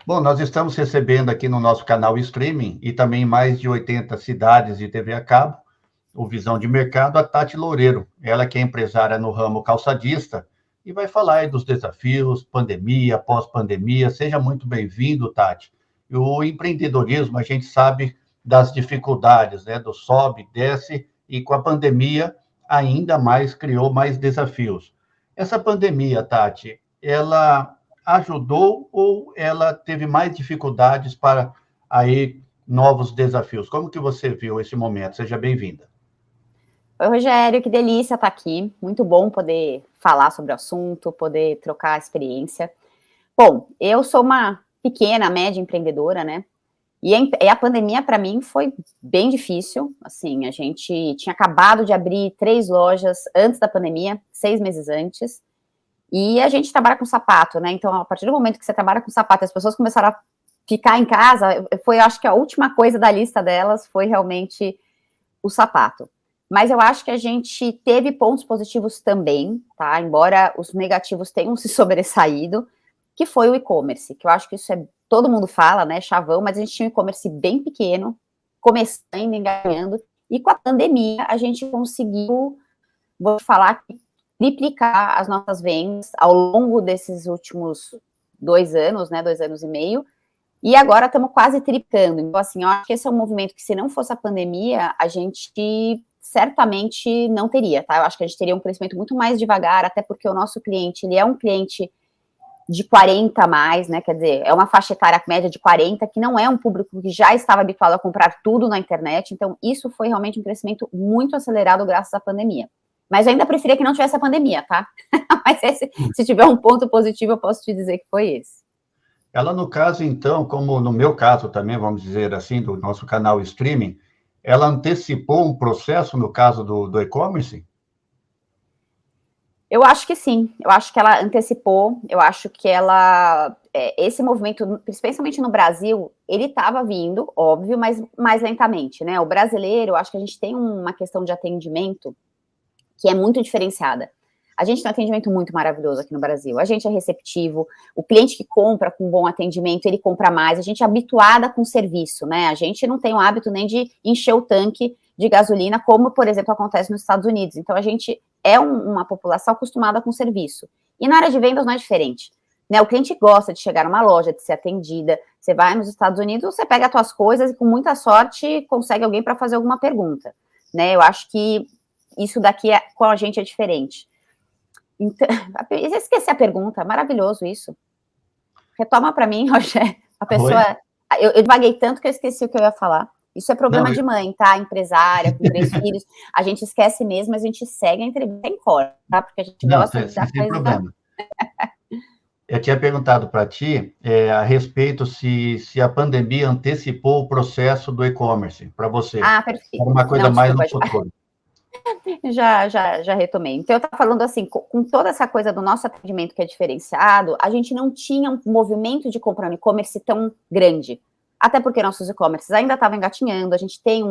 Bom, nós estamos recebendo aqui no nosso canal streaming e também em mais de 80 cidades de TV a cabo, o Visão de Mercado, a Tati Loureiro. Ela que é empresária no ramo calçadista e vai falar aí dos desafios, pandemia, pós-pandemia. Seja muito bem-vindo, Tati. E o empreendedorismo, a gente sabe das dificuldades, né? Do sobe, desce, e com a pandemia ainda mais criou mais desafios. Essa pandemia, Tati, ela ajudou ou ela teve mais dificuldades para aí novos desafios? Como que você viu esse momento? Seja bem-vinda. Oi, Rogério, que delícia estar aqui. Muito bom poder falar sobre o assunto, poder trocar experiência. Bom, eu sou uma pequena, média empreendedora, né? E a pandemia, para mim, foi bem difícil. Assim, a gente tinha acabado de abrir 3 lojas antes da pandemia, 6 meses antes. E a gente trabalha com sapato, né? Então, a partir do momento que você trabalha com sapato, as pessoas começaram a ficar em casa, acho que a última coisa da lista delas foi realmente o sapato. Mas eu acho que a gente teve pontos positivos também, tá? Embora os negativos tenham se sobressaído, que foi o e-commerce, que eu acho que isso todo mundo fala, né, chavão, mas a gente tinha um e-commerce bem pequeno, começando, engatinhando, e com a pandemia a gente conseguiu, vou falar, triplicar as nossas vendas ao longo desses últimos 2 anos, né, 2 anos e meio, e agora estamos quase triplicando. Então, assim, eu acho que esse é um movimento que, se não fosse a pandemia, a gente certamente não teria, tá? Eu acho que a gente teria um crescimento muito mais devagar, até porque o nosso cliente, ele é um cliente de 40 a mais, né? Quer dizer, é uma faixa etária média de 40, que não é um público que já estava habituado a comprar tudo na internet. Então, isso foi realmente um crescimento muito acelerado graças à pandemia. Mas eu ainda preferia que não tivesse a pandemia, tá? Mas se tiver um ponto positivo, eu posso te dizer que foi esse. Ela, no caso, então, como no meu caso também, vamos dizer assim, do nosso canal streaming, ela antecipou um processo no caso do e-commerce? Eu acho que sim, eu acho que ela antecipou, eu acho que esse movimento, especialmente no Brasil, ele estava vindo, óbvio, mas mais lentamente, né? O brasileiro, eu acho que a gente tem uma questão de atendimento que é muito diferenciada. A gente tem um atendimento muito maravilhoso aqui no Brasil, a gente é receptivo, o cliente que compra com bom atendimento, ele compra mais, a gente é habituada com serviço, né? A gente não tem o hábito nem de encher o tanque de gasolina, como, por exemplo, acontece nos Estados Unidos. Então, a gente é uma população acostumada com serviço. E na área de vendas não é diferente. Né, o cliente gosta de chegar numa loja, de ser atendida. Você vai nos Estados Unidos, você pega as suas coisas e, com muita sorte, consegue alguém para fazer alguma pergunta. Né, eu acho que isso daqui com a gente é diferente. Então, eu esqueci a pergunta, maravilhoso isso. Retoma para mim, Rogério. A pessoa. Oi? Eu vaguei tanto que eu esqueci o que eu ia falar. Isso é Não, problema de mãe, tá? Empresária, com 3 filhos. A gente esquece mesmo, mas a gente segue a entrevista em cor, tá? Porque a gente não, gosta da sem coisa. problema. Eu tinha perguntado para ti a respeito se a pandemia antecipou o processo do e-commerce para você. Ah, Era perfeito. uma coisa Não, mais no desculpa, futuro. já retomei. Então, eu estava falando assim, com toda essa coisa do nosso atendimento que é diferenciado, a gente não tinha um movimento de compra no e-commerce tão grande. Até porque nossos e-commerces ainda estavam engatinhando, a gente tem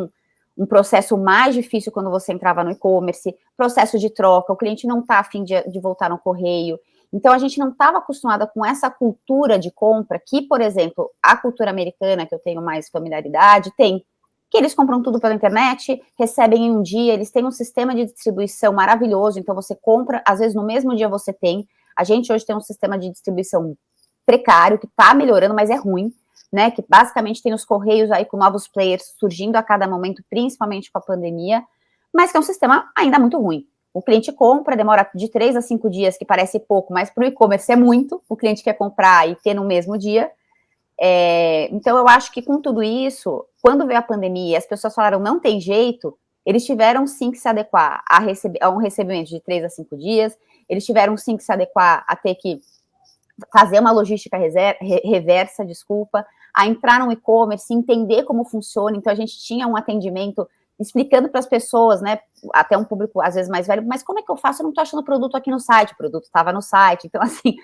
um processo mais difícil quando você entrava no e-commerce, processo de troca, o cliente não está afim de voltar no correio. Então, a gente não estava acostumada com essa cultura de compra que, por exemplo, a cultura americana, que eu tenho mais familiaridade, tem. Que eles compram tudo pela internet, recebem em um dia, eles têm um sistema de distribuição maravilhoso, então você compra, às vezes no mesmo dia você tem. A gente hoje tem um sistema de distribuição precário, que está melhorando, mas é ruim, né? Que basicamente tem os correios aí com novos players surgindo a cada momento, principalmente com a pandemia, mas que é um sistema ainda muito ruim. O cliente compra, demora de 3 a 5 dias, que parece pouco, mas para o e-commerce é muito. O cliente quer comprar e ter no mesmo dia. Então, eu acho que com tudo isso, quando veio a pandemia, as pessoas falaram não tem jeito, eles tiveram sim que se adequar a um recebimento de 3 a 5 dias, eles tiveram sim que se adequar a ter que fazer uma logística reversa, desculpa, a entrar no e-commerce, entender como funciona. Então, a gente tinha um atendimento explicando para as pessoas, né, até um público às vezes mais velho, mas como é que eu faço? Eu não estou achando o produto aqui no site, o produto estava no site. Então, assim,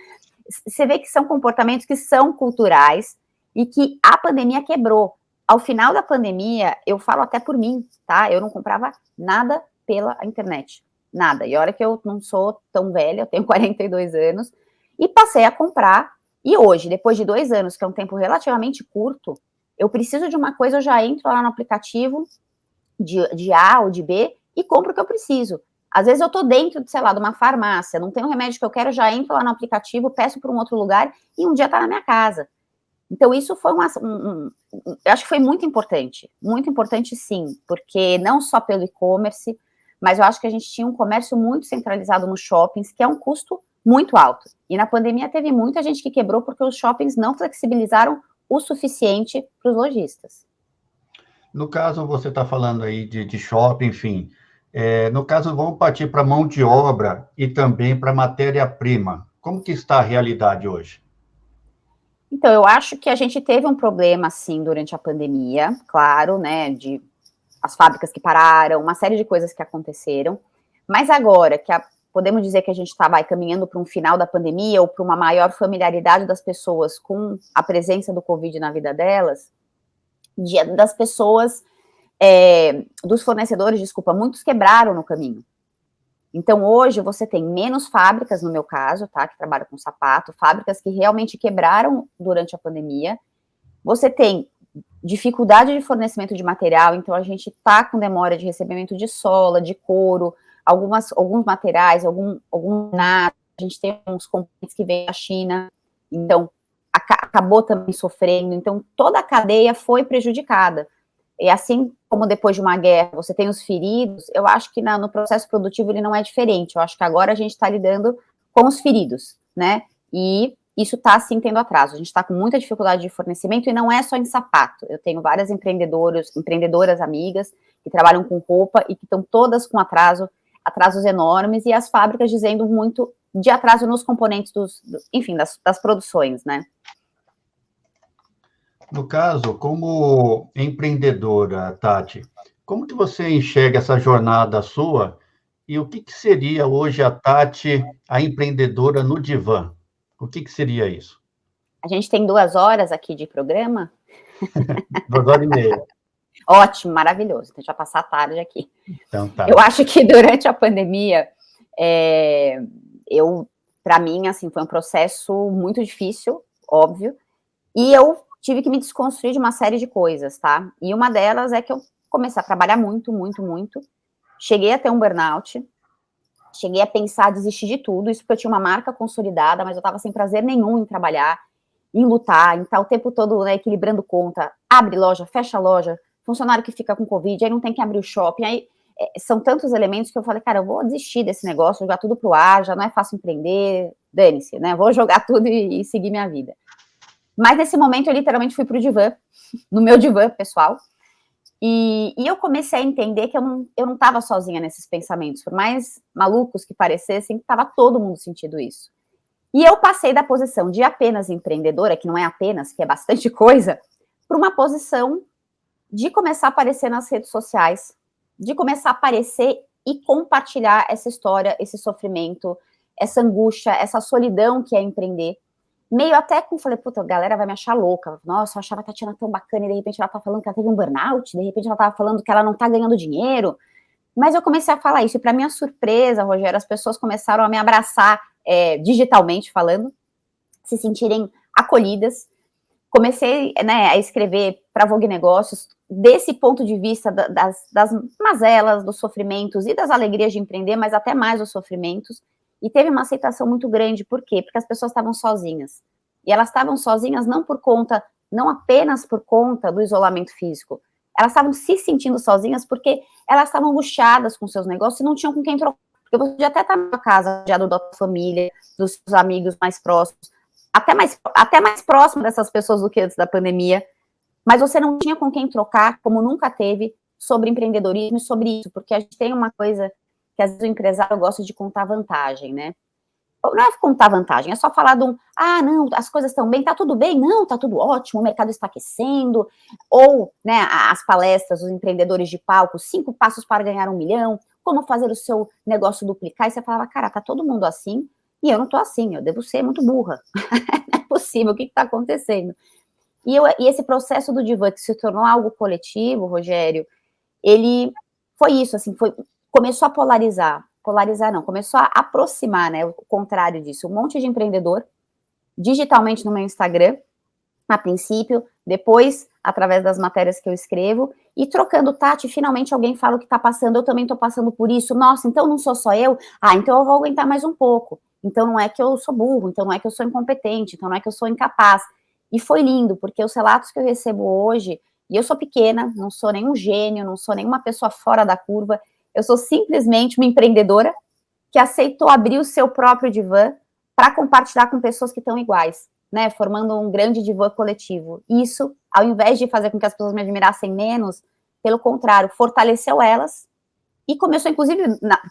você vê que são comportamentos que são culturais e que a pandemia quebrou. Ao final da pandemia, eu falo até por mim, tá? Eu não comprava nada pela internet, nada. E olha que eu não sou tão velha, eu tenho 42 anos, e passei a comprar, E hoje, depois de 2 anos, que é um tempo relativamente curto, eu preciso de uma coisa, eu já entro lá no aplicativo de A ou de B e compro o que eu preciso. Às vezes eu tô dentro, sei lá, de uma farmácia, não tem um remédio que eu quero, já entro lá no aplicativo, peço para um outro lugar e um dia tá na minha casa. Então isso foi eu acho que foi muito importante sim, porque não só pelo e-commerce, mas eu acho que a gente tinha um comércio muito centralizado nos shoppings, que é um custo muito alto. E na pandemia teve muita gente que quebrou porque os shoppings não flexibilizaram o suficiente para os lojistas. No caso, você está falando aí de shopping, enfim. No caso, vamos partir para mão de obra e também para matéria-prima. Como que está a realidade hoje? Então, eu acho que a gente teve um problema, sim, durante a pandemia, claro, né, de as fábricas que pararam, uma série de coisas que aconteceram, mas agora que podemos dizer que a gente está caminhando para um final da pandemia ou para uma maior familiaridade das pessoas com a presença do Covid na vida delas, das pessoas, dos fornecedores, desculpa, muitos quebraram no caminho. Então, hoje, você tem menos fábricas, no meu caso, tá, que trabalham com sapato, fábricas que realmente quebraram durante a pandemia. Você tem dificuldade de fornecimento de material, então a gente tá com demora de recebimento de sola, de couro, alguns materiais, algum nada, a gente tem uns componentes que vêm da China, então acabou também sofrendo, então toda a cadeia foi prejudicada. E assim como depois de uma guerra você tem os feridos, eu acho que no processo produtivo ele não é diferente. Eu acho que agora a gente está lidando com os feridos, né? E isso está, sim, tendo atraso. A gente está com muita dificuldade de fornecimento e não é só em sapato. Eu tenho várias empreendedoras amigas que trabalham com roupa e que estão todas com atrasos enormes, e as fábricas dizendo muito de atraso nos componentes enfim, das produções, né? No caso, como empreendedora, Tati, como que você enxerga essa jornada sua e o que que seria hoje a Tati, a empreendedora no divã? O que que seria isso? A gente tem 2 horas aqui de programa. 2 horas e meia. Ótimo, maravilhoso. Então, já passar a tarde aqui. Então tá. Eu acho que durante a pandemia, para mim, assim, foi um processo muito difícil, óbvio, e eu tive que me desconstruir de uma série de coisas, tá? E uma delas é que eu comecei a trabalhar muito, muito, muito. Cheguei a ter um burnout, cheguei a pensar, desistir de tudo, isso porque eu tinha uma marca consolidada, mas eu estava sem prazer nenhum em trabalhar, em lutar, em estar o tempo todo, né, equilibrando conta, abre loja, fecha loja, funcionário que fica com Covid, aí não tem que abrir o shopping, aí são tantos elementos que eu falei, cara, eu vou desistir desse negócio, jogar tudo pro ar, já não é fácil empreender, dane-se, né, vou jogar tudo e seguir minha vida. Mas nesse momento eu literalmente fui pro divã, no meu divã pessoal, e eu comecei a entender que eu não estava sozinha nesses pensamentos, por mais malucos que parecessem, estava todo mundo sentindo isso. E eu passei da posição de apenas empreendedora, que não é apenas, que é bastante coisa, para uma posição de começar a aparecer nas redes sociais, de começar a aparecer e compartilhar essa história, esse sofrimento, essa angústia, essa solidão que é empreender. Meio até com, falei, puta, a galera vai me achar louca. Nossa, eu achava a Tatiana tão bacana e de repente ela tá falando que ela teve um burnout, de repente ela tava falando que ela não tá ganhando dinheiro. Mas eu comecei a falar isso, e para minha surpresa, Rogério, as pessoas começaram a me abraçar, digitalmente falando, se sentirem acolhidas. Comecei, né, a escrever para a Vogue Negócios desse ponto de vista das mazelas, dos sofrimentos e das alegrias de empreender, mas até mais os sofrimentos. E teve uma aceitação muito grande. Por quê? Porque as pessoas estavam sozinhas. E elas estavam sozinhas não apenas por conta do isolamento físico. Elas estavam se sentindo sozinhas porque elas estavam angustiadas com seus negócios e não tinham com quem trocar. Porque você já até está na casa já da tua família, dos seus amigos mais próximos, até mais próximo dessas pessoas do que antes da pandemia, mas você não tinha com quem trocar, como nunca teve, sobre empreendedorismo e sobre isso, porque a gente tem uma coisa que às vezes o empresário gosta de contar vantagem, né? Não é contar vantagem, é só falar não, as coisas estão bem, tá tudo bem, não, tá tudo ótimo, o mercado está aquecendo, ou, né, as palestras, os empreendedores de palco, 5 passos para ganhar 1 milhão, como fazer o seu negócio duplicar, e você falava, cara, tá todo mundo assim, e eu não tô assim, eu devo ser muito burra, não é possível, o que tá acontecendo? E esse processo do divã, que se tornou algo coletivo, Rogério, ele foi isso, assim, começou a começou a aproximar, né, o contrário disso, um monte de empreendedor digitalmente no meu Instagram, a princípio, depois através das matérias que eu escrevo, e trocando, Tati, finalmente alguém fala o que está passando, eu também estou passando por isso, nossa, então não sou só eu? Ah, então eu vou aguentar mais um pouco, então não é que eu sou burro, então não é que eu sou incompetente, então não é que eu sou incapaz, e foi lindo, porque os relatos que eu recebo hoje, e eu sou pequena, não sou nenhum gênio, não sou nenhuma pessoa fora da curva, eu sou simplesmente uma empreendedora que aceitou abrir o seu próprio divã para compartilhar com pessoas que estão iguais, né, formando um grande divã coletivo. Isso, ao invés de fazer com que as pessoas me admirassem menos, pelo contrário, fortaleceu elas, e começou, inclusive,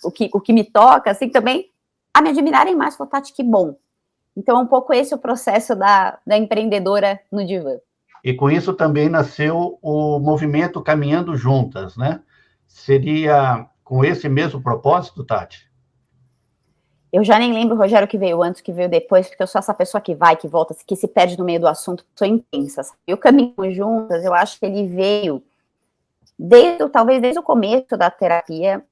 o que me toca, assim, também, a me admirarem mais, falou, Tati, que bom. Então, um pouco esse é o processo da empreendedora no divã. E com isso também nasceu o movimento Caminhando Juntas, né? Seria com esse mesmo propósito, Tati? Eu já nem lembro, Rogério, o que veio antes, o que veio depois, porque eu sou essa pessoa que vai, que volta, que se perde no meio do assunto, sou intensa. E o Caminho Juntas, eu acho que ele veio talvez desde o começo da pandemia,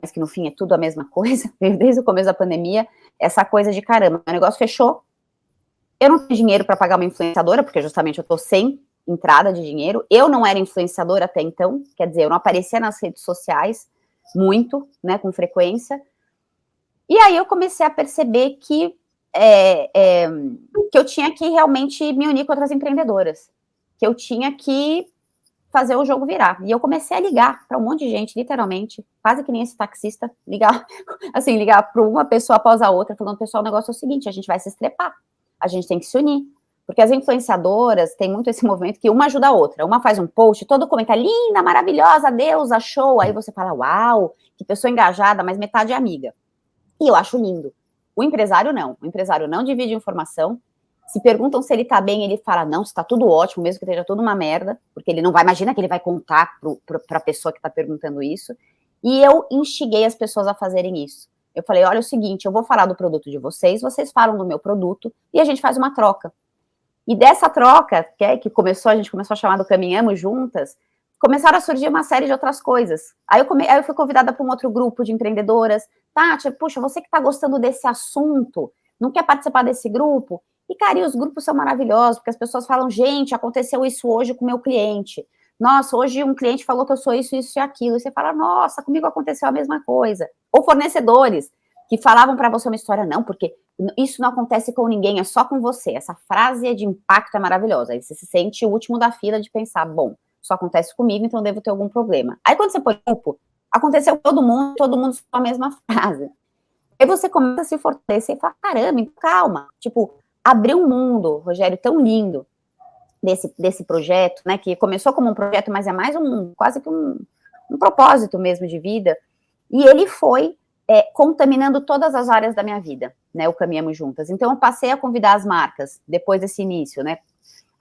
mas que no fim é tudo a mesma coisa, desde o começo da pandemia, essa coisa de caramba, o negócio fechou, eu não tenho dinheiro para pagar uma influenciadora, porque justamente eu estou sem entrada de dinheiro, eu não era influenciadora até então, quer dizer, eu não aparecia nas redes sociais muito, né, com frequência, e aí eu comecei a perceber que eu tinha que realmente me unir com outras empreendedoras, que eu tinha que fazer o jogo virar. E eu comecei a ligar para um monte de gente, literalmente, quase que nem esse taxista, ligar para uma pessoa após a outra, falando, pessoal, o negócio é o seguinte, a gente vai se estrepar, a gente tem que se unir. Porque as influenciadoras têm muito esse movimento que uma ajuda a outra. Uma faz um post, todo comenta, linda, maravilhosa, deusa, show. Aí você fala, uau, que pessoa engajada, mas metade é amiga. E eu acho lindo. O empresário não divide informação. Se perguntam se ele tá bem, ele fala, não, está tudo ótimo, mesmo que esteja tudo uma merda, porque ele não vai, imagina que ele vai contar para a pessoa que está perguntando isso. E eu instiguei as pessoas a fazerem isso. Eu falei, olha, é o seguinte, eu vou falar do produto de vocês falam do meu produto, e a gente faz uma troca. E dessa troca, que a gente começou a chamar do Caminhamos Juntas, começaram a surgir uma série de outras coisas. Aí eu fui convidada para um outro grupo de empreendedoras. Tati, puxa, você que está gostando desse assunto, não quer participar desse grupo? E, cara, e os grupos são maravilhosos, porque as pessoas falam, gente, aconteceu isso hoje com o meu cliente. Nossa, hoje um cliente falou que eu sou isso, isso e aquilo. E você fala, nossa, comigo aconteceu a mesma coisa. Ou fornecedores que falavam para você uma história, não, porque isso não acontece com ninguém, é só com você. Essa frase de impacto é maravilhosa. Aí você se sente o último da fila de pensar, bom, só acontece comigo, então devo ter algum problema. Aí quando você põe grupo, aconteceu com todo mundo com a mesma frase. Aí você começa a se fortalecer e fala, caramba, calma. Tipo, abriu um mundo, Rogério, tão lindo desse projeto, né, que começou como um projeto, mas é mais quase que um propósito mesmo de vida, e ele foi contaminando todas as áreas da minha vida, né, o Caminhamos Juntas. Então eu passei a convidar as marcas, depois desse início, né,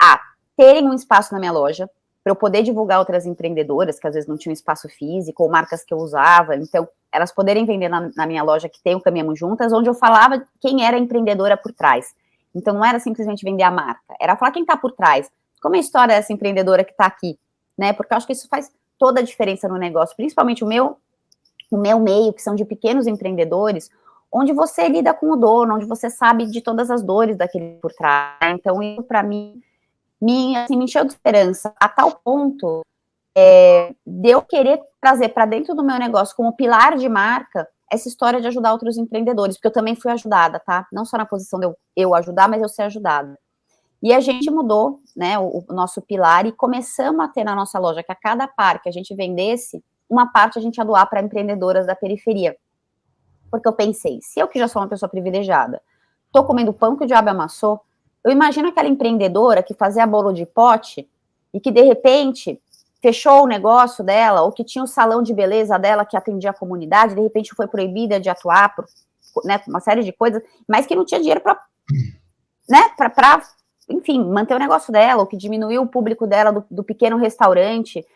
a terem um espaço na minha loja, para eu poder divulgar outras empreendedoras, que às vezes não tinham espaço físico, ou marcas que eu usava, então elas poderem vender na minha loja que tem o Caminhamos Juntas, onde eu falava quem era a empreendedora por trás. Então não era simplesmente vender a marca, era falar quem está por trás, como é a história dessa empreendedora que está aqui, né, porque eu acho que isso faz toda a diferença no negócio, principalmente o meu meio, que são de pequenos empreendedores, onde você lida com o dono, onde você sabe de todas as dores daquele por trás. Então, isso para mim, me encheu de esperança, a tal ponto de eu querer trazer para dentro do meu negócio, como pilar de marca, essa história de ajudar outros empreendedores, porque eu também fui ajudada, tá? Não só na posição de eu ajudar, mas eu ser ajudada. E a gente mudou, né, o nosso pilar e começamos a ter na nossa loja que a cada par que a gente vendesse, uma parte a gente ia doar para empreendedoras da periferia. Porque eu pensei, se eu que já sou uma pessoa privilegiada, tô comendo pão que o diabo amassou, eu imagino aquela empreendedora que fazia bolo de pote e que, de repente, fechou o negócio dela, ou que tinha o salão de beleza dela que atendia a comunidade, de repente foi proibida de atuar, né, uma série de coisas, mas que não tinha dinheiro para, né, enfim, manter o negócio dela, ou que diminuiu o público dela do pequeno restaurante.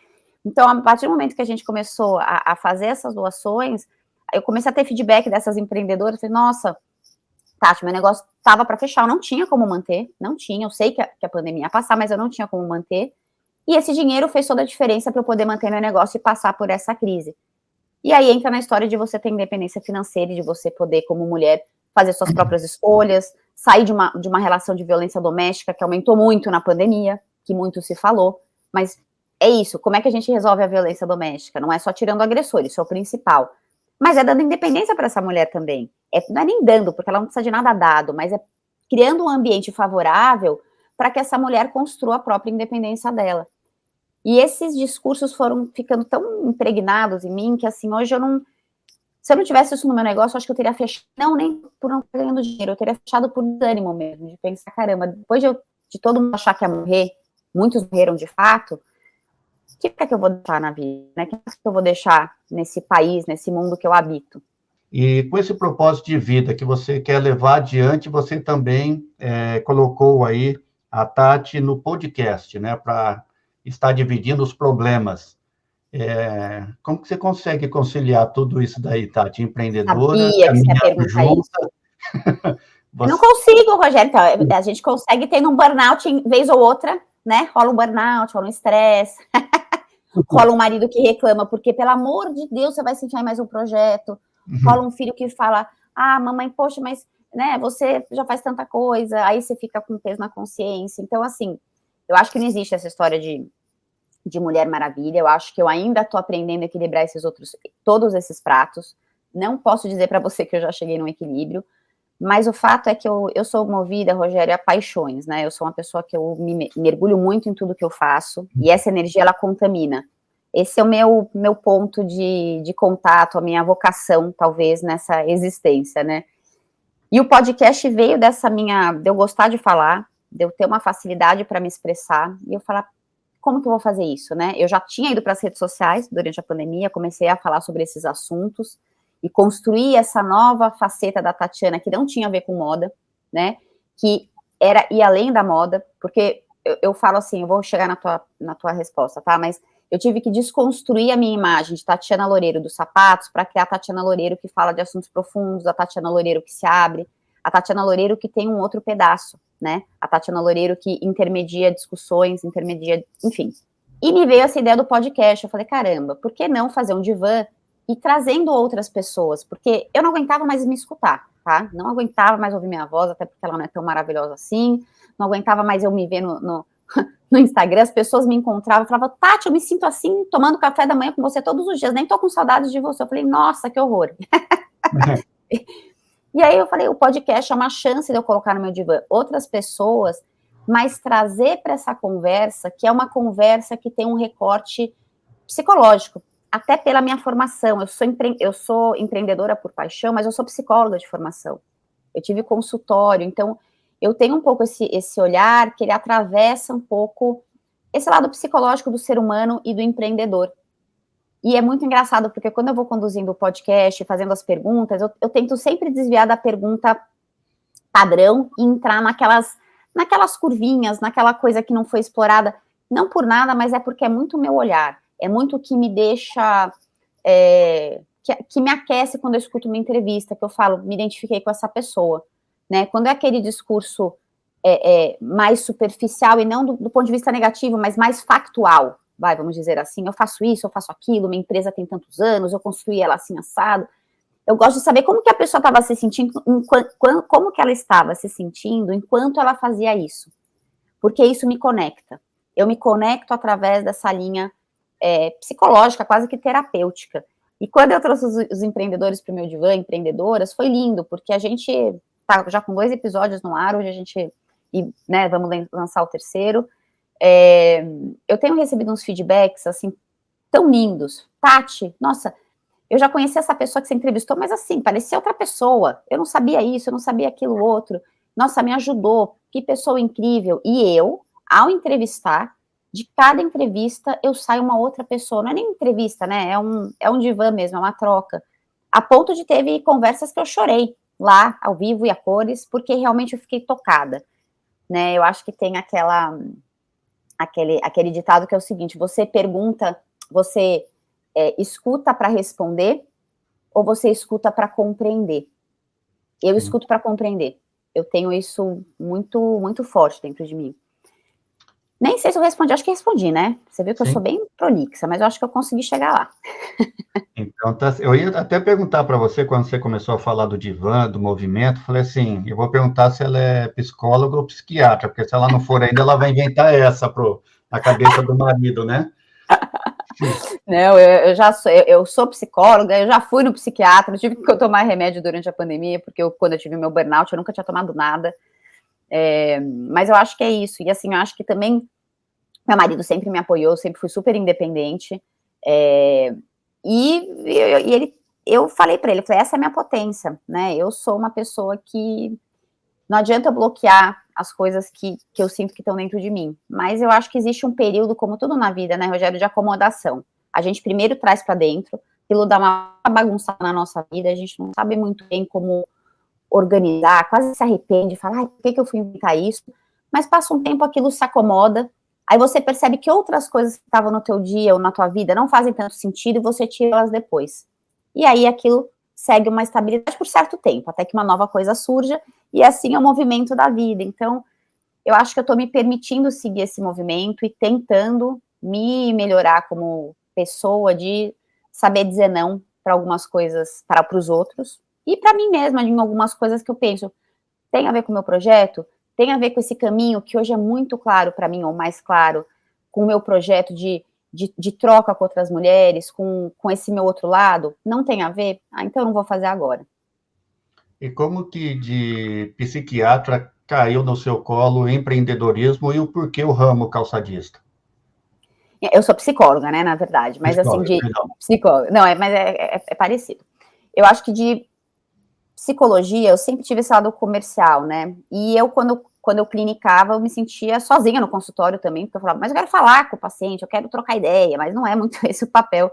Então, a partir do momento que a gente começou a fazer essas doações, eu comecei a ter feedback dessas empreendedoras, falei, nossa, Tati, meu negócio estava para fechar, eu não tinha como manter, não tinha, eu sei que a pandemia ia passar, mas eu não tinha como manter, e esse dinheiro fez toda a diferença para eu poder manter meu negócio e passar por essa crise. E aí entra na história de você ter independência financeira e de você poder, como mulher, fazer suas próprias escolhas, sair de uma relação de violência doméstica que aumentou muito na pandemia, que muito se falou, mas é isso, como é que a gente resolve a violência doméstica? Não é só tirando o agressor, isso é o principal, mas é dando independência para essa mulher também, não é nem dando, porque ela não precisa de nada dado, mas é criando um ambiente favorável para que essa mulher construa a própria independência dela. E esses discursos foram ficando tão impregnados em mim, que assim, hoje se eu não tivesse isso no meu negócio, eu acho que eu teria fechado, não nem por não estar ganhando dinheiro, eu teria fechado por desânimo mesmo, de pensar, caramba, depois de todo mundo achar que ia morrer, muitos morreram de fato, o que é que eu vou deixar na vida, né? O que é que eu vou deixar nesse país, nesse mundo que eu habito? E com esse propósito de vida que você quer levar adiante, você também colocou aí a Tati no podcast, né, para estar dividindo os problemas. Como que você consegue conciliar tudo isso daí, Tati? Empreendedora, Sabia que você ia caminhando perguntar isso. junta. Eu não consigo, Rogério, então, a gente consegue ter um burnout em vez ou outra, né? Rola um burnout, rola um estresse, rola um marido que reclama, porque, pelo amor de Deus, você vai se enfiar em mais um projeto, rola um filho que fala, mamãe, poxa, mas, né, você já faz tanta coisa, aí você fica com peso na consciência. Então, assim, eu acho que não existe essa história de Mulher Maravilha, eu acho que eu ainda estou aprendendo a equilibrar todos esses pratos, não posso dizer para você que eu já cheguei num equilíbrio, mas o fato é que eu sou movida, Rogério, a paixões, né? Eu sou uma pessoa que eu me mergulho muito em tudo que eu faço, e essa energia, ela contamina. Esse é o meu ponto de contato, a minha vocação, talvez, nessa existência, né? E o podcast veio de eu gostar de falar, de eu ter uma facilidade para me expressar, e eu falar, como que eu vou fazer isso, né? Eu já tinha ido para as redes sociais durante a pandemia, comecei a falar sobre esses assuntos, e construir essa nova faceta da Tatiana, que não tinha a ver com moda, né, que era ir além da moda, porque eu falo assim, eu vou chegar na tua resposta, tá, mas eu tive que desconstruir a minha imagem de Tatiana Loureiro dos sapatos, para criar a Tatiana Loureiro que fala de assuntos profundos, a Tatiana Loureiro que se abre, a Tatiana Loureiro que tem um outro pedaço, né, a Tatiana Loureiro que intermedia discussões, enfim. E me veio essa ideia do podcast, eu falei, caramba, por que não fazer um divã e trazendo outras pessoas, porque eu não aguentava mais me escutar, tá? Não aguentava mais ouvir minha voz, até porque ela não é tão maravilhosa assim, não aguentava mais eu me ver no Instagram, as pessoas me encontravam, falavam, Tati, eu me sinto assim, tomando café da manhã com você todos os dias, nem tô com saudades de você. Eu falei, nossa, que horror. E aí eu falei, o podcast é uma chance de eu colocar no meu divã outras pessoas, mas trazer para essa conversa, que é uma conversa que tem um recorte psicológico, até pela minha formação, eu sou empreendedora por paixão, mas eu sou psicóloga de formação, eu tive consultório, então eu tenho um pouco esse olhar que ele atravessa um pouco esse lado psicológico do ser humano e do empreendedor, e é muito engraçado, porque quando eu vou conduzindo o podcast, fazendo as perguntas, eu tento sempre desviar da pergunta padrão e entrar naquelas curvinhas, naquela coisa que não foi explorada, não por nada, mas é porque é muito o meu olhar, é muito o que me deixa, que me aquece quando eu escuto uma entrevista, que eu falo, me identifiquei com essa pessoa, né? Quando é aquele discurso mais superficial, e não do ponto de vista negativo, mas mais factual, vamos dizer assim, eu faço isso, eu faço aquilo, minha empresa tem tantos anos, eu construí ela assim, assado. Eu gosto de saber como que a pessoa estava se sentindo, como que ela estava se sentindo enquanto ela fazia isso, porque isso me conecta. Eu me conecto através dessa linha psicológica, quase que terapêutica. E quando eu trouxe os empreendedores para o meu divã, empreendedoras, foi lindo, porque a gente está já com 2 episódios no ar, hoje a gente, né, vamos lançar o 3º. Eu tenho recebido uns feedbacks, assim, tão lindos. Tati, nossa, eu já conheci essa pessoa que você entrevistou, mas assim, parecia outra pessoa. Eu não sabia isso, eu não sabia aquilo outro. Nossa, me ajudou. Que pessoa incrível. E eu, ao entrevistar, de cada entrevista, eu saio uma outra pessoa. Não é nem entrevista, né? É um divã mesmo, é uma troca. A ponto de teve conversas que eu chorei lá, ao vivo e a cores, porque realmente eu fiquei tocada. Né? Eu acho que tem aquele ditado que é o seguinte, você pergunta, você escuta para responder ou você escuta para compreender? Eu escuto para compreender. Eu tenho isso muito, muito forte dentro de mim. Nem sei se eu respondi, acho que respondi, né? Você viu que eu Sim. sou bem prolixa, mas eu acho que eu consegui chegar lá. Então, eu ia até perguntar para você, quando você começou a falar do divã, do movimento, falei assim, eu vou perguntar se ela é psicóloga ou psiquiatra, porque se ela não for ainda, ela vai inventar essa na cabeça do marido, né? Não, eu sou psicóloga, eu já fui no psiquiatra, eu tive que tomar remédio durante a pandemia, porque quando eu tive meu burnout, eu nunca tinha tomado nada. Mas eu acho que é isso. E assim, eu acho que também meu marido sempre me apoiou, sempre fui super independente. Eu falei para ele, falei, essa é a minha potência, né? Eu sou uma pessoa que não adianta eu bloquear as coisas que eu sinto que estão dentro de mim. Mas eu acho que existe um período, como tudo na vida, né, Rogério, de acomodação. A gente primeiro traz para dentro, aquilo dá uma bagunçada na nossa vida, a gente não sabe muito bem como organizar, quase se arrepende, fala, ai, por que eu fui inventar isso? Mas passa um tempo, aquilo se acomoda, aí você percebe que outras coisas que estavam no teu dia ou na tua vida não fazem tanto sentido e você tira elas depois. E aí aquilo segue uma estabilidade por certo tempo, até que uma nova coisa surja, e assim é o movimento da vida. Então, eu acho que eu estou me permitindo seguir esse movimento e tentando me melhorar como pessoa, de saber dizer não para algumas coisas, para os outros, e para mim mesma, em algumas coisas que eu penso, tem a ver com o meu projeto, tem a ver com esse caminho que hoje é muito claro para mim, ou mais claro, com o meu projeto de troca com outras mulheres, com esse meu outro lado, não tem a ver? Ah, então eu não vou fazer agora. E como que de psiquiatra caiu no seu colo empreendedorismo e o porquê o ramo calçadista? Eu sou psicóloga, né, na verdade, mas assim, Psicóloga, de perdão. psicóloga, não, é parecido. Eu acho que de psicologia, eu sempre tive esse lado comercial, né, e eu, quando eu clinicava, eu me sentia sozinha no consultório também, porque eu falava, mas eu quero falar com o paciente, eu quero trocar ideia, mas não é muito esse o papel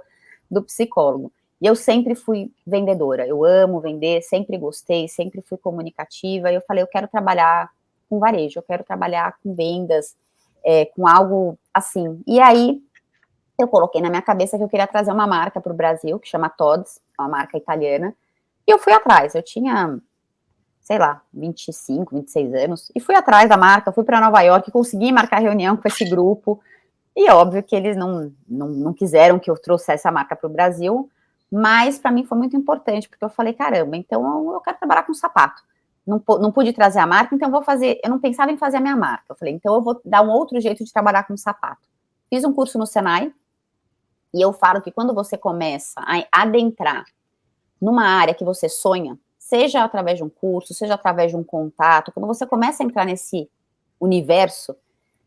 do psicólogo. E eu sempre fui vendedora, eu amo vender, sempre gostei, sempre fui comunicativa, e eu falei, eu quero trabalhar com varejo, eu quero trabalhar com vendas, com algo assim. E aí, eu coloquei na minha cabeça que eu queria trazer uma marca para o Brasil, que chama Tod's, é uma marca italiana, e eu fui atrás, eu tinha, sei lá, 25, 26 anos, e fui atrás da marca, fui para Nova York, consegui marcar reunião com esse grupo, e óbvio que eles não quiseram que eu trouxesse a marca para o Brasil, mas para mim foi muito importante, porque eu falei, caramba, então eu quero trabalhar com sapato. Não pude trazer a marca, então eu vou fazer, eu não pensava em fazer a minha marca, eu falei, então eu vou dar um outro jeito de trabalhar com sapato. Fiz um curso no Senai, e eu falo que quando você começa a adentrar numa área que você sonha, seja através de um curso, seja através de um contato, quando você começa a entrar nesse universo,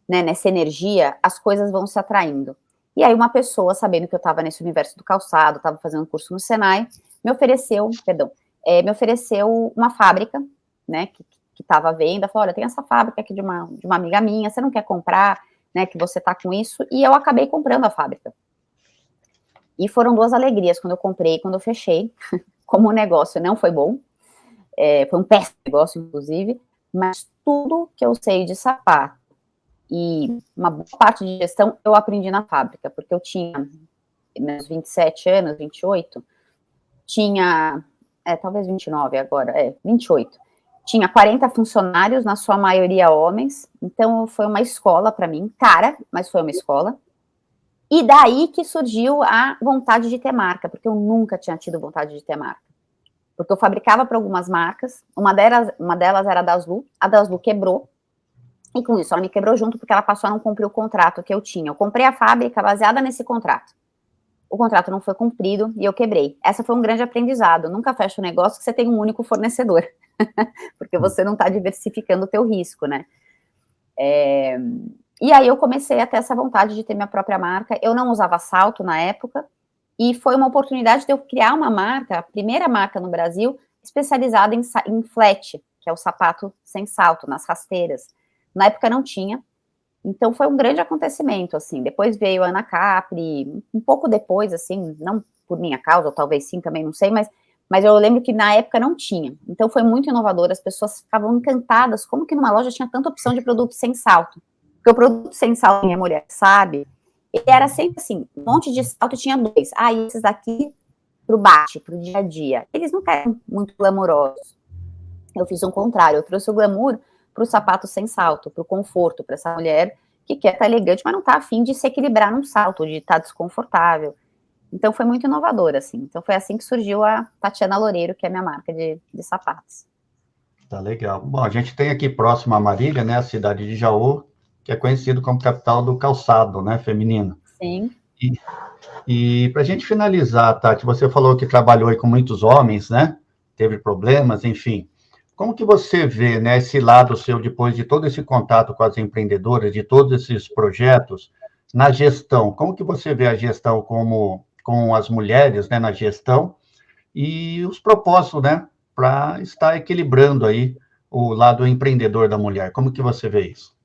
né, nessa energia, as coisas vão se atraindo. E aí uma pessoa, sabendo que eu estava nesse universo do calçado, estava fazendo um curso no Senai, me ofereceu uma fábrica, né, que estava à venda, falou, olha, tem essa fábrica aqui de uma amiga minha, você não quer comprar, né, que você está com isso, e eu acabei comprando a fábrica. E foram duas alegrias, quando eu comprei e quando eu fechei, como o negócio não foi bom, foi um péssimo negócio, inclusive, mas tudo que eu sei de sapato e uma boa parte de gestão eu aprendi na fábrica, porque eu tinha meus 27 anos, 28, tinha, talvez 29 agora, 28, tinha 40 funcionários, na sua maioria homens, então foi uma escola para mim, cara, mas foi uma escola, e daí que surgiu a vontade de ter marca, porque eu nunca tinha tido vontade de ter marca. Porque eu fabricava para algumas marcas, uma delas era a Daslu quebrou, e com isso ela me quebrou junto, porque ela passou a não cumprir o contrato que eu tinha. Eu comprei a fábrica baseada nesse contrato. O contrato não foi cumprido e eu quebrei. Essa foi um grande aprendizado. Nunca fecha um negócio que você tem um único fornecedor, porque você não está diversificando o teu risco, né? E aí eu comecei a ter essa vontade de ter minha própria marca. Eu não usava salto na época, e foi uma oportunidade de eu criar uma marca, a primeira marca no Brasil, especializada em flat, que é o sapato sem salto, nas rasteiras. Na época não tinha, então foi um grande acontecimento, assim. Depois veio a Ana Capri, um pouco depois, assim, não por minha causa, ou talvez sim, também não sei, mas eu lembro que na época não tinha. Então foi muito inovador, as pessoas ficavam encantadas, como que numa loja tinha tanta opção de produto sem salto? Porque o produto sem salto, minha mulher sabe, ele era sempre assim, um monte de salto, tinha dois. Ah, e esses daqui pro bate, pro dia a dia. Eles não eram muito glamourosos. Eu fiz o contrário, eu trouxe o glamour pro sapato sem salto, pro conforto, para essa mulher que quer estar elegante, mas não está afim de se equilibrar num salto, de estar desconfortável. Então, foi muito inovador, assim. Então, foi assim que surgiu a Tatiana Loureiro, que é a minha marca de sapatos. Tá legal. Bom, a gente tem aqui próximo a Marília, né, a cidade de Jaú, que é conhecido como capital do calçado, né, feminino. Sim. E para a gente finalizar, Tati, você falou que trabalhou aí com muitos homens, né? Teve problemas, enfim. Como que você vê, né, esse lado seu, depois de todo esse contato com as empreendedoras, de todos esses projetos, na gestão? Como que você vê a gestão com as mulheres, né, na gestão, e os propósitos, né, para estar equilibrando aí o lado empreendedor da mulher? Como que você vê isso?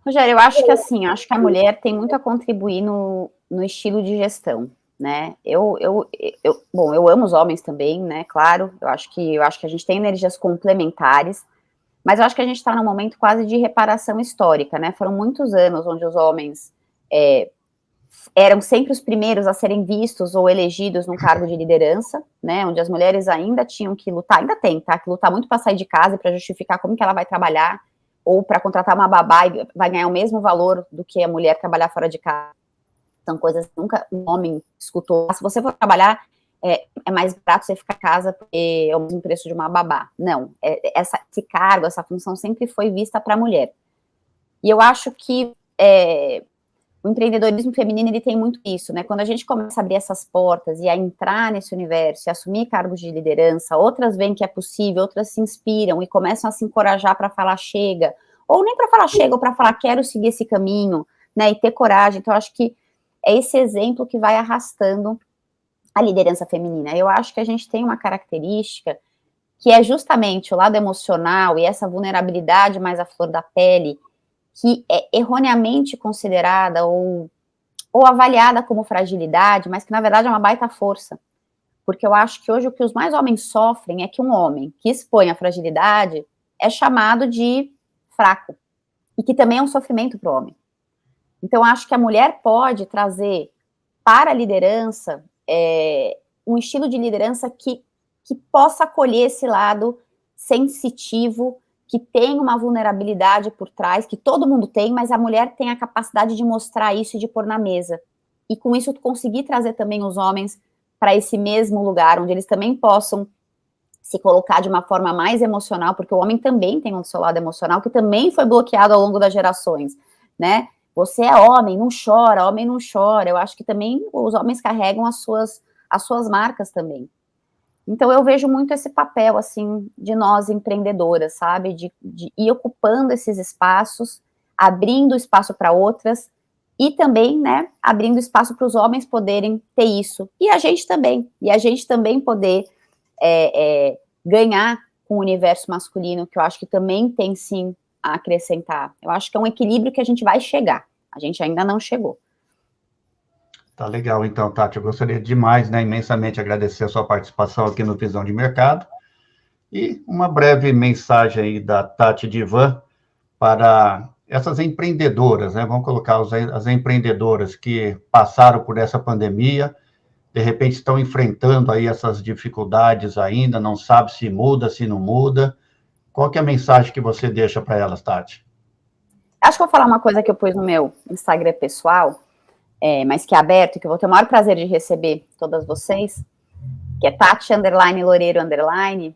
Rogério, eu acho que assim, acho que a mulher tem muito a contribuir no estilo de gestão, né? Bom, eu amo os homens também, né? Claro, eu acho que a gente tem energias complementares, mas eu acho que a gente está num momento quase de reparação histórica, né? Foram muitos anos onde os homens eram sempre os primeiros a serem vistos ou elegidos num cargo de liderança, né? Onde as mulheres ainda tinham que lutar, ainda tem, tá? Que lutar muito para sair de casa e para justificar como que ela vai trabalhar, ou para contratar uma babá e vai ganhar o mesmo valor do que a mulher trabalhar fora de casa. São coisas que nunca um homem escutou. Se você for trabalhar, é mais barato você ficar em casa porque é o mesmo preço de uma babá. Não, esse cargo, essa função sempre foi vista para a mulher. E eu acho que o empreendedorismo feminino, ele tem muito isso, né? Quando a gente começa a abrir essas portas e a entrar nesse universo e assumir cargos de liderança, outras veem que é possível, outras se inspiram e começam a se encorajar para falar chega, ou nem para falar chega, ou para falar quero seguir esse caminho, né? E ter coragem. Então, eu acho que é esse exemplo que vai arrastando a liderança feminina. Eu acho que a gente tem uma característica que é justamente o lado emocional e essa vulnerabilidade mais à flor da pele, que é erroneamente considerada ou avaliada como fragilidade, mas que na verdade é uma baita força. Porque eu acho que hoje o que os mais homens sofrem é que um homem que expõe a fragilidade é chamado de fraco, e que também é um sofrimento para o homem. Então, eu acho que a mulher pode trazer para a liderança um estilo de liderança que possa acolher esse lado sensitivo, que tem uma vulnerabilidade por trás, que todo mundo tem, mas a mulher tem a capacidade de mostrar isso e de pôr na mesa. E com isso conseguir trazer também os homens para esse mesmo lugar, onde eles também possam se colocar de uma forma mais emocional, porque o homem também tem um seu lado emocional, que também foi bloqueado ao longo das gerações, né? Você é homem, não chora, homem não chora. Eu acho que também os homens carregam as suas marcas também. Então, eu vejo muito esse papel, assim, de nós empreendedoras, sabe? De ir ocupando esses espaços, abrindo espaço para outras e também, né, abrindo espaço para os homens poderem ter isso. E a gente também poder ganhar com o universo masculino, que eu acho que também tem, sim, a acrescentar. Eu acho que é um equilíbrio que a gente vai chegar. A gente ainda não chegou. Tá legal, então, Tati, eu gostaria demais, né, imensamente agradecer a sua participação aqui no Visão de Mercado e uma breve mensagem aí da Tati Divan para essas empreendedoras, né, vamos colocar as empreendedoras que passaram por essa pandemia, de repente estão enfrentando aí essas dificuldades ainda, não sabe se muda, se não muda. Qual que é a mensagem que você deixa para elas, Tati? Acho que eu vou falar uma coisa que eu pus no meu Instagram pessoal, mas que é aberto, que eu vou ter o maior prazer de receber todas vocês, que é Tati _Loureiro _,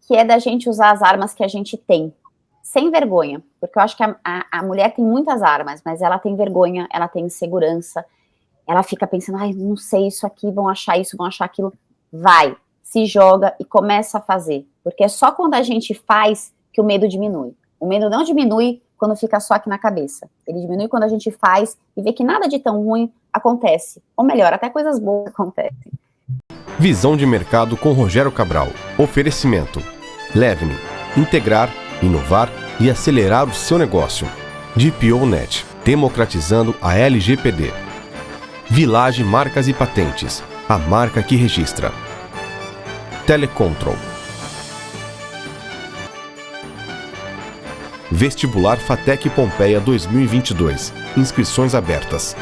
que é da gente usar as armas que a gente tem, sem vergonha, porque eu acho que a mulher tem muitas armas, mas ela tem vergonha, ela tem insegurança, ela fica pensando, ai, não sei isso aqui, vão achar isso, vão achar aquilo. Vai, se joga e começa a fazer, porque é só quando a gente faz que o medo diminui. O medo não diminui quando fica só aqui na cabeça. Ele diminui quando a gente faz e vê que nada de tão ruim acontece. Ou melhor, até coisas boas acontecem. Visão de Mercado com Rogério Cabral. Oferecimento. Leve-me. Integrar, inovar e acelerar o seu negócio. DPO-Net. Democratizando a LGPD. Village Marcas e Patentes. A marca que registra. Telecontrol. Vestibular FATEC Pompeia 2022. Inscrições abertas.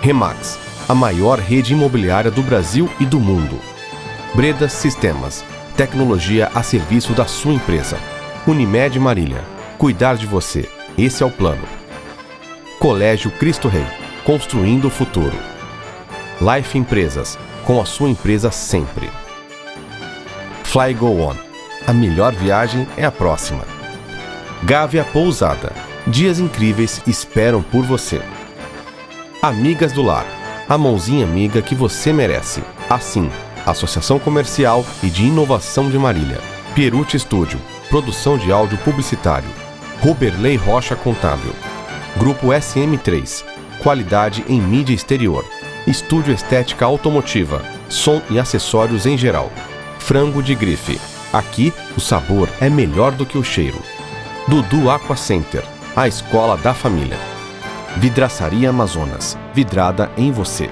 Remax, a maior rede imobiliária do Brasil e do mundo. Breda Sistemas, tecnologia a serviço da sua empresa. Unimed Marília, Cuidar de você, esse é o plano. Colégio Cristo Rei, construindo o futuro. Life Empresas, com a sua empresa sempre. Fly Go On, a melhor viagem é a próxima. Gávea Pousada, dias incríveis esperam por você. Amigas do Lar, a mãozinha amiga que você merece. Assim, Associação Comercial e de Inovação de Marília. Pierucci Studio, produção de áudio publicitário. Roberley Rocha Contábil. Grupo SM3, qualidade em mídia exterior. Estúdio Estética Automotiva, som e acessórios em geral. Frango de grife. Aqui, o sabor é melhor do que o cheiro. Dudu Aqua Center, a escola da família. Vidraçaria Amazonas, vidrada em você.